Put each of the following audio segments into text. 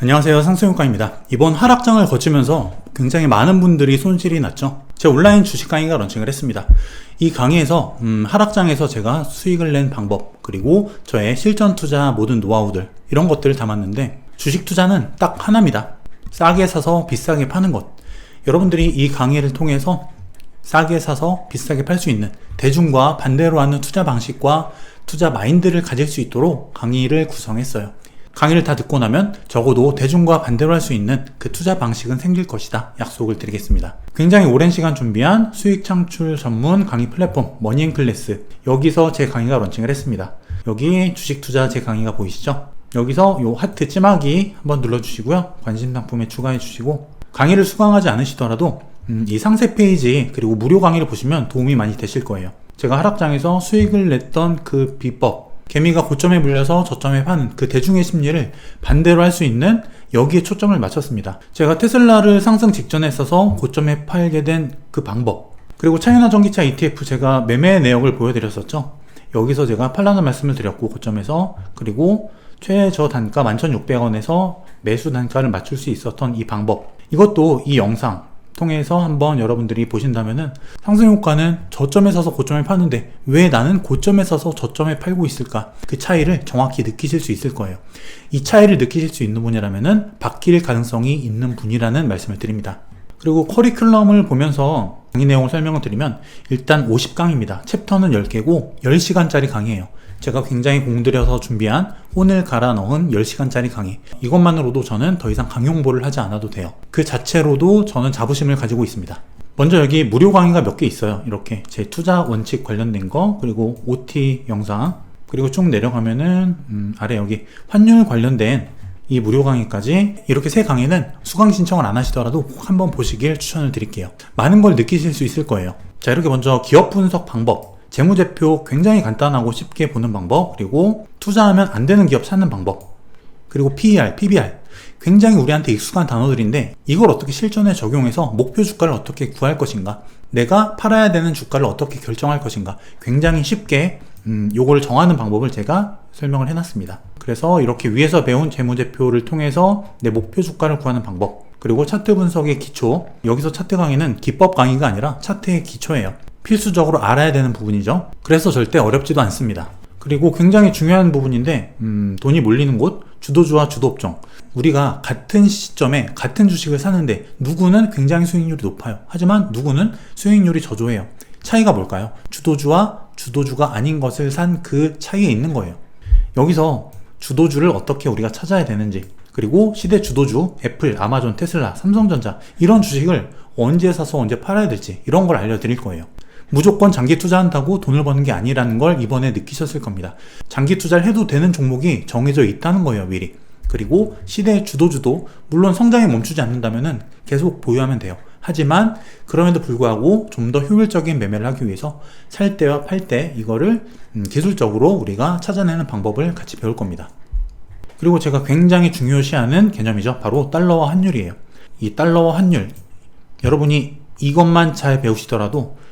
안녕하세요, 상승효과입니다. 이번 하락장을 거치면서 굉장히 많은 분들이 손실이 났죠. 제 온라인 주식 강의가 런칭을 했습니다. 이 강의에서 하락장에서 제가 수익을 낸 방법, 그리고 저의 실전 투자 모든 노하우들, 이런 것들을 담았는데, 주식 투자는 딱 하나입니다. 싸게 사서 비싸게 파는 것. 여러분들이 이 강의를 통해서 싸게 사서 비싸게 팔 수 있는, 대중과 반대로 하는 투자 방식과 투자 마인드를 가질 수 있도록 강의를 구성했어요. 강의를 다 듣고 나면 적어도 대중과 반대로 할 수 있는 그 투자 방식은 생길 것이다, 약속을 드리겠습니다. 굉장히 오랜 시간 준비한 수익 창출 전문 강의 플랫폼 머니앤클래스, 여기서 제 강의가 런칭을 했습니다. 여기 주식 투자 제 강의가 보이시죠? 여기서 요 하트 찌마기 한번 눌러주시고요, 관심 상품에 추가해 주시고, 강의를 수강하지 않으시더라도 이 상세 페이지 그리고 무료 강의를 보시면 도움이 많이 되실 거예요. 제가 하락장에서 수익을 냈던 그 비법, 개미가 고점에 물려서 저점에 파는 그 대중의 심리를 반대로 할 수 있는, 여기에 초점을 맞췄습니다. 제가 테슬라를 상승 직전에 써서 고점에 팔게 된 그 방법, 그리고 차이나 전기차 ETF 제가 매매 내역을 보여드렸었죠. 여기서 제가 팔라는 말씀을 드렸고, 고점에서, 그리고 최저 단가 11,600원에서 매수 단가를 맞출 수 있었던 이 방법, 이것도 이 영상 통해서 한번 여러분들이 보신다면은, 상승효과는 저점에 사서 고점에 파는데 왜 나는 고점에 사서 저점에 팔고 있을까, 그 차이를 정확히 느끼실 수 있을 거예요. 이 차이를 느끼실 수 있는 분이라면은 바뀔 가능성이 있는 분이라는 말씀을 드립니다. 그리고 커리큘럼을 보면서 강의 내용을 설명을 드리면, 일단 50강입니다. 챕터는 10개고 10시간짜리 강의예요. 제가 굉장히 공들여서 준비한 혼을 갈아 넣은 10시간짜리 강의, 이것만으로도 저는 더 이상 강의 홍보를 하지 않아도 돼요. 그 자체로도 저는 자부심을 가지고 있습니다. 먼저 여기 무료 강의가 몇 개 있어요. 이렇게 제 투자 원칙 관련된 거, 그리고 OT 영상, 그리고 쭉 내려가면은 아래 여기 환율 관련된 이 무료 강의까지, 이렇게 세 강의는 수강 신청을 안 하시더라도 꼭 한번 보시길 추천을 드릴게요. 많은 걸 느끼실 수 있을 거예요. 자, 이렇게 먼저 기업 분석 방법, 재무제표 굉장히 간단하고 쉽게 보는 방법, 그리고 투자하면 안 되는 기업 찾는 방법, 그리고 PER, PBR, 굉장히 우리한테 익숙한 단어들인데 이걸 어떻게 실전에 적용해서 목표 주가를 어떻게 구할 것인가, 내가 팔아야 되는 주가를 어떻게 결정할 것인가, 굉장히 쉽게 요걸 정하는 방법을 제가 설명을 해놨습니다. 그래서 이렇게 위에서 배운 재무제표를 통해서 내 목표 주가를 구하는 방법, 그리고 차트 분석의 기초, 여기서 차트 강의는 기법 강의가 아니라 차트의 기초예요. 필수적으로 알아야 되는 부분이죠. 그래서 절대 어렵지도 않습니다. 그리고 굉장히 중요한 부분인데, 돈이 몰리는 곳, 주도주와 주도업종. 우리가 같은 시점에 같은 주식을 사는데 누구는 굉장히 수익률이 높아요. 하지만 누구는 수익률이 저조해요. 차이가 뭘까요? 주도주와 주도주가 아닌 것을 산 그 차이에 있는 거예요. 여기서 주도주를 어떻게 우리가 찾아야 되는지, 그리고 시대 주도주, 애플, 아마존, 테슬라, 삼성전자, 이런 주식을 언제 사서 언제 팔아야 될지, 이런 걸 알려드릴 거예요. 무조건 장기 투자한다고 돈을 버는 게 아니라는 걸 이번에 느끼셨을 겁니다. 장기 투자를 해도 되는 종목이 정해져 있다는 거예요, 미리. 그리고 시대의 주도주도 물론 성장에 멈추지 않는다면 계속 보유하면 돼요. 하지만 그럼에도 불구하고 좀 더 효율적인 매매를 하기 위해서 살 때와 팔 때, 이거를 기술적으로 우리가 찾아내는 방법을 같이 배울 겁니다. 그리고 제가 굉장히 중요시하는 개념이죠. 바로 달러와 환율이에요. 이 달러와 환율, 여러분이 이것만 잘 배우시더라도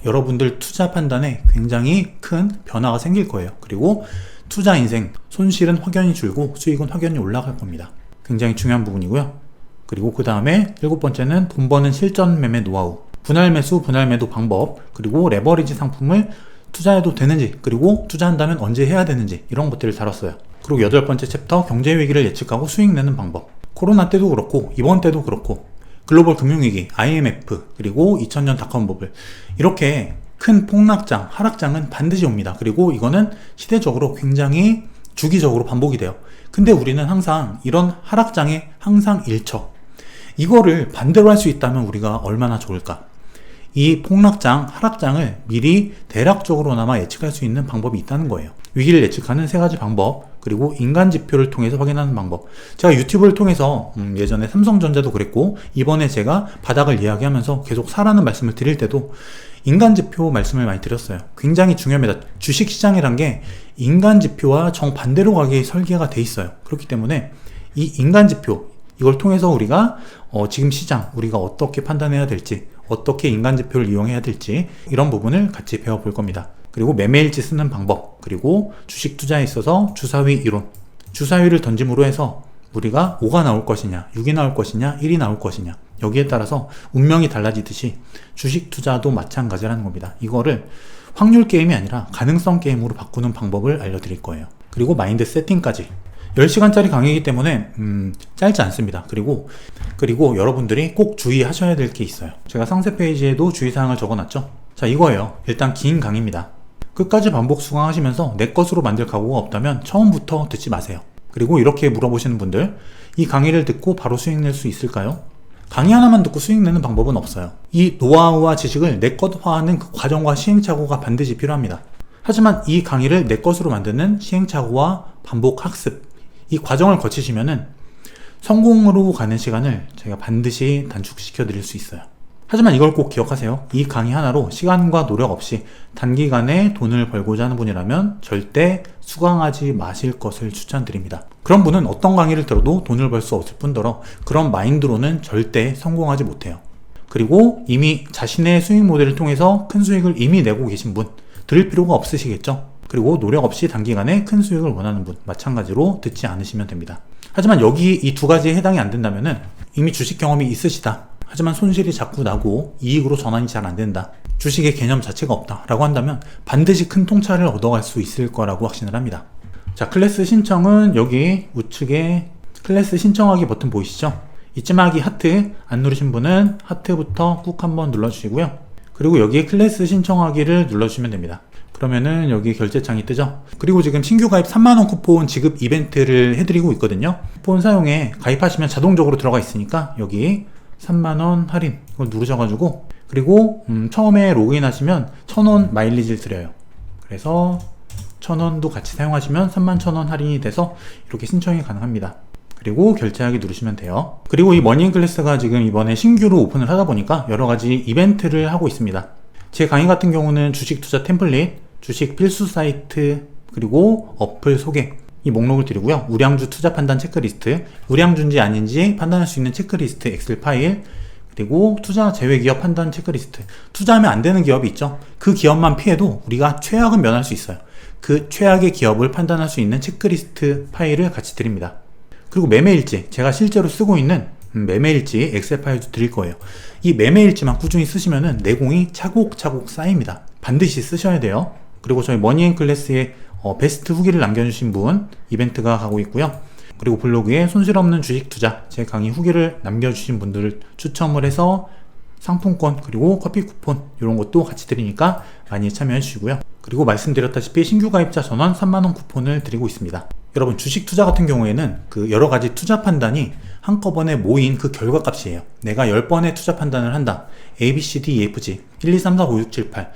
여러분들 투자 판단에 굉장히 큰 변화가 생길 거예요. 그리고 투자 인생, 손실은 확연히 줄고 수익은 확연히 올라갈 겁니다. 굉장히 중요한 부분이고요. 그리고 그 다음에 7번째는 돈 버는 실전 매매 노하우, 분할 매수, 분할 매도 방법, 그리고 레버리지 상품을 투자해도 되는지, 그리고 투자한다면 언제 해야 되는지, 이런 것들을 다뤘어요. 그리고 8번째 챕터, 경제 위기를 예측하고 수익 내는 방법. 코로나 때도 그렇고 이번 때도 그렇고 글로벌 금융위기, IMF, 그리고 2000년 닷컴 버블, 이렇게 큰 폭락장, 하락장은 반드시 옵니다. 그리고 이거는 시대적으로 굉장히 주기적으로 반복이 돼요. 근데 우리는 항상 이런 하락장에 항상 일처, 이거를 반대로 할 수 있다면 우리가 얼마나 좋을까. 이 폭락장, 하락장을 미리 대략적으로나마 예측할 수 있는 방법이 있다는 거예요. 위기를 예측하는 3가지 방법, 그리고 인간 지표를 통해서 확인하는 방법. 제가 유튜브를 통해서 예전에 삼성전자도 그랬고, 이번에 제가 바닥을 이야기하면서 계속 사라는 말씀을 드릴 때도 인간 지표 말씀을 많이 드렸어요. 굉장히 중요합니다. 주식시장이란 게 인간 지표와 정반대로 가게 설계가 돼 있어요. 그렇기 때문에 이 인간 지표, 이걸 통해서 우리가 지금 시장, 우리가 어떻게 판단해야 될지, 어떻게 인간 지표를 이용해야 될지, 이런 부분을 같이 배워볼 겁니다. 그리고 매매일지 쓰는 방법, 그리고 주식 투자에 있어서 주사위 이론, 주사위를 던짐으로 해서 우리가 5가 나올 것이냐, 6이 나올 것이냐, 1이 나올 것이냐, 여기에 따라서 운명이 달라지듯이 주식 투자도 마찬가지라는 겁니다. 이거를 확률 게임이 아니라 가능성 게임으로 바꾸는 방법을 알려드릴 거예요. 그리고 마인드 세팅까지. 10시간짜리 강의이기 때문에 짧지 않습니다. 그리고 여러분들이 꼭 주의하셔야 될 게 있어요. 제가 상세 페이지에도 주의사항을 적어놨죠. 자, 이거예요. 일단 긴 강의입니다. 끝까지 반복 수강하시면서 내 것으로 만들 각오가 없다면 처음부터 듣지 마세요. 그리고 이렇게 물어보시는 분들, 이 강의를 듣고 바로 수익 낼 수 있을까요? 강의 하나만 듣고 수익 내는 방법은 없어요. 이 노하우와 지식을 내 것화하는 그 과정과 시행착오가 반드시 필요합니다. 하지만 이 강의를 내 것으로 만드는 시행착오와 반복 학습, 이 과정을 거치시면은 성공으로 가는 시간을 제가 반드시 단축시켜 드릴 수 있어요. 하지만 이걸 꼭 기억하세요. 이 강의 하나로 시간과 노력 없이 단기간에 돈을 벌고자 하는 분이라면 절대 수강하지 마실 것을 추천드립니다. 그런 분은 어떤 강의를 들어도 돈을 벌 수 없을 뿐더러 그런 마인드로는 절대 성공하지 못해요. 그리고 이미 자신의 수익 모델을 통해서 큰 수익을 이미 내고 계신 분, 들을 필요가 없으시겠죠? 그리고 노력 없이 단기간에 큰 수익을 원하는 분, 마찬가지로 듣지 않으시면 됩니다. 하지만 여기 이 두 가지에 해당이 안 된다면은 이미 주식 경험이 있으시다. 하지만 손실이 자꾸 나고 이익으로 전환이 잘 안 된다. 주식의 개념 자체가 없다. 라고 한다면 반드시 큰 통찰을 얻어갈 수 있을 거라고 확신을 합니다. 자, 클래스 신청은 여기 우측에 클래스 신청하기 버튼 보이시죠? 이 찜하기 하트 안 누르신 분은 하트부터 꾹 한번 눌러주시고요. 그리고 여기에 클래스 신청하기를 눌러주시면 됩니다. 그러면은 여기 결제창이 뜨죠. 그리고 지금 신규 가입 3만원 쿠폰 지급 이벤트를 해드리고 있거든요. 쿠폰 사용에 가입하시면 자동적으로 들어가 있으니까 여기 3만원 할인 이걸 누르셔가지고, 그리고 처음에 로그인 하시면 1000원 마일리지를 드려요. 그래서 1000원도 같이 사용하시면 31,000원 할인이 돼서 이렇게 신청이 가능합니다. 그리고 결제하기 누르시면 돼요. 그리고 이 머니인 클래스가 지금 이번에 신규로 오픈을 하다 보니까 여러가지 이벤트를 하고 있습니다. 제 강의 같은 경우는 주식 투자 템플릿, 주식 필수 사이트, 그리고 어플 소개, 이 목록을 드리고요. 우량주 투자 판단 체크리스트, 우량주인지 아닌지 판단할 수 있는 체크리스트 엑셀 파일, 그리고 투자 제외 기업 판단 체크리스트. 투자하면 안 되는 기업이 있죠. 그 기업만 피해도 우리가 최악은 면할 수 있어요. 그 최악의 기업을 판단할 수 있는 체크리스트 파일을 같이 드립니다. 그리고 매매일지, 제가 실제로 쓰고 있는 매매일지 엑셀 파일도 드릴 거예요. 이 매매일지만 꾸준히 쓰시면은 내공이 차곡차곡 쌓입니다. 반드시 쓰셔야 돼요. 그리고 저희 머니앤 클래스에 베스트 후기를 남겨주신 분 이벤트가 가고 있고요. 그리고 블로그에 손실 없는 주식 투자 제 강의 후기를 남겨주신 분들을 추첨을 해서 상품권 그리고 커피 쿠폰 이런 것도 같이 드리니까 많이 참여해 주시고요. 그리고 말씀드렸다시피 신규 가입자 전원 3만원 쿠폰을 드리고 있습니다. 여러분, 주식 투자 같은 경우에는 그 여러 가지 투자 판단이 한꺼번에 모인 그 결과값이에요. 내가 10번의 투자 판단을 한다. A, B, C, D, E, F, G 1, 2, 3, 4, 5, 6, 7, 8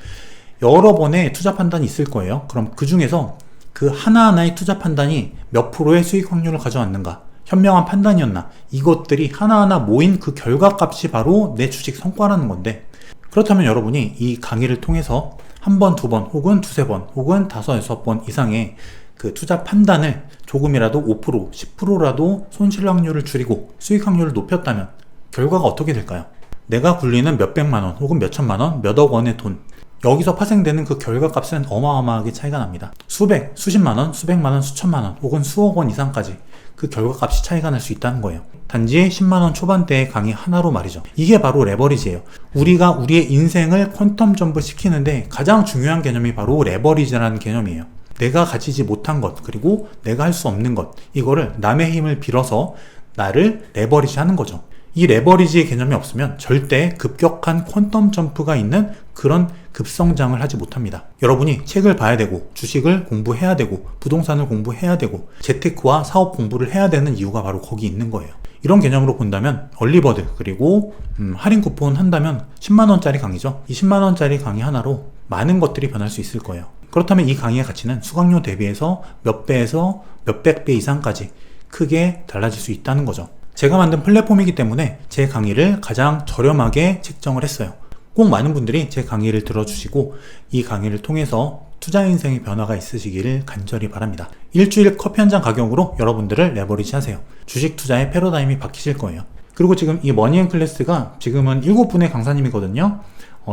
여러 번의 투자 판단이 있을 거예요. 그럼 그 중에서 그 하나하나의 투자 판단이 몇 프로의 수익 확률을 가져왔는가, 현명한 판단이었나, 이것들이 하나하나 모인 그 결과값이 바로 내 주식 성과라는 건데, 그렇다면 여러분이 이 강의를 통해서 한 번, 두 번, 혹은 두세 번, 혹은 다섯, 여섯 번 이상의 그 투자 판단을 조금이라도 5%, 10%라도 손실 확률을 줄이고 수익 확률을 높였다면 결과가 어떻게 될까요? 내가 굴리는 몇백만원, 혹은 몇천만원, 몇억 원의 돈, 여기서 파생되는 그 결과값은 어마어마하게 차이가 납니다. 수백, 수십만원, 수백만원, 수천만원, 혹은 수억 원 이상까지 그 결과값이 차이가 날 수 있다는 거예요. 단지 10만원 초반대의 강의 하나로 말이죠. 이게 바로 레버리지예요. 우리가 우리의 인생을 퀀텀 점프 시키는데 가장 중요한 개념이 바로 레버리지라는 개념이에요. 내가 가지지 못한 것, 그리고 내가 할 수 없는 것, 이거를 남의 힘을 빌어서 나를 레버리지 하는 거죠. 이 레버리지의 개념이 없으면 절대 급격한 퀀텀 점프가 있는 그런 급성장을 하지 못합니다. 여러분이 책을 봐야 되고, 주식을 공부해야 되고, 부동산을 공부해야 되고, 재테크와 사업 공부를 해야 되는 이유가 바로 거기 있는 거예요. 이런 개념으로 본다면 얼리버드, 그리고 할인 쿠폰 한다면 10만원짜리 강의죠. 이 10만원짜리 강의 하나로 많은 것들이 변할 수 있을 거예요. 그렇다면 이 강의의 가치는 수강료 대비해서 몇 배에서 몇백 배 이상까지 크게 달라질 수 있다는 거죠. 제가 만든 플랫폼이기 때문에 제 강의를 가장 저렴하게 책정을 했어요. 꼭 많은 분들이 제 강의를 들어주시고 이 강의를 통해서 투자 인생의 변화가 있으시기를 간절히 바랍니다. 일주일 커피 한 잔 가격으로 여러분들을 레버리지 하세요. 주식 투자의 패러다임이 바뀌실 거예요. 그리고 지금 이 머니앤 클래스가 지금은 7분의 강사님이거든요.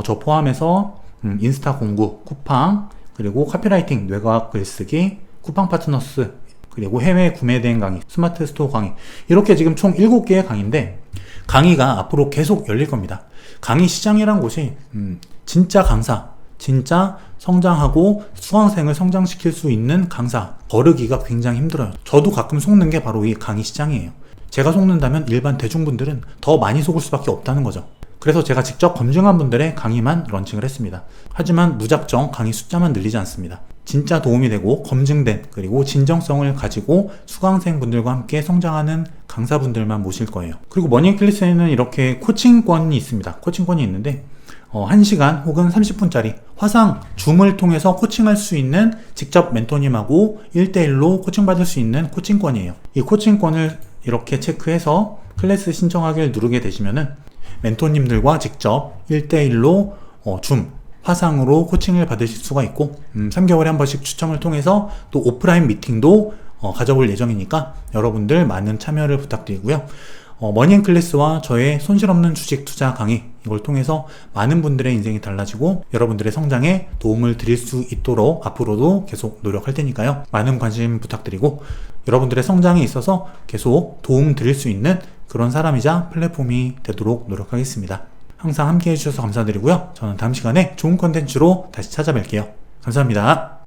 저 포함해서 인스타 공부, 쿠팡, 그리고 카피라이팅, 뇌과학 글쓰기, 쿠팡 파트너스 그리고 해외 구매된 강의, 스마트 스토어 강의, 이렇게 지금 총 7개의 강의인데, 강의가 앞으로 계속 열릴 겁니다. 강의 시장이란 곳이 진짜 강사, 진짜 성장하고 수강생을 성장시킬 수 있는 강사 거르기가 굉장히 힘들어요. 저도 가끔 속는 게 바로 이 강의 시장이에요. 제가 속는다면 일반 대중분들은 더 많이 속을 수밖에 없다는 거죠. 그래서 제가 직접 검증한 분들의 강의만 런칭을 했습니다. 하지만 무작정 강의 숫자만 늘리지 않습니다. 진짜 도움이 되고 검증된, 그리고 진정성을 가지고 수강생분들과 함께 성장하는 강사분들만 모실 거예요. 그리고 머니클래스에는 이렇게 코칭권이 있습니다. 코칭권이 있는데 1시간 혹은 30분짜리 화상 줌을 통해서 코칭할 수 있는, 직접 멘토님하고 1대1로 코칭받을 수 있는 코칭권이에요. 이 코칭권을 이렇게 체크해서 클래스 신청하기를 누르게 되시면은 멘토님들과 직접 1대1로 줌, 화상으로 코칭을 받으실 수가 있고, 3개월에 한 번씩 추첨을 통해서 또 오프라인 미팅도 가져볼 예정이니까 여러분들 많은 참여를 부탁드리고요. 머니앤클래스와 저의 손실 없는 주식 투자 강의, 이걸 통해서 많은 분들의 인생이 달라지고 여러분들의 성장에 도움을 드릴 수 있도록 앞으로도 계속 노력할 테니까요. 많은 관심 부탁드리고, 여러분들의 성장에 있어서 계속 도움 드릴 수 있는 그런 사람이자 플랫폼이 되도록 노력하겠습니다. 항상 함께 해주셔서 감사드리고요. 저는 다음 시간에 좋은 컨텐츠로 다시 찾아뵐게요. 감사합니다.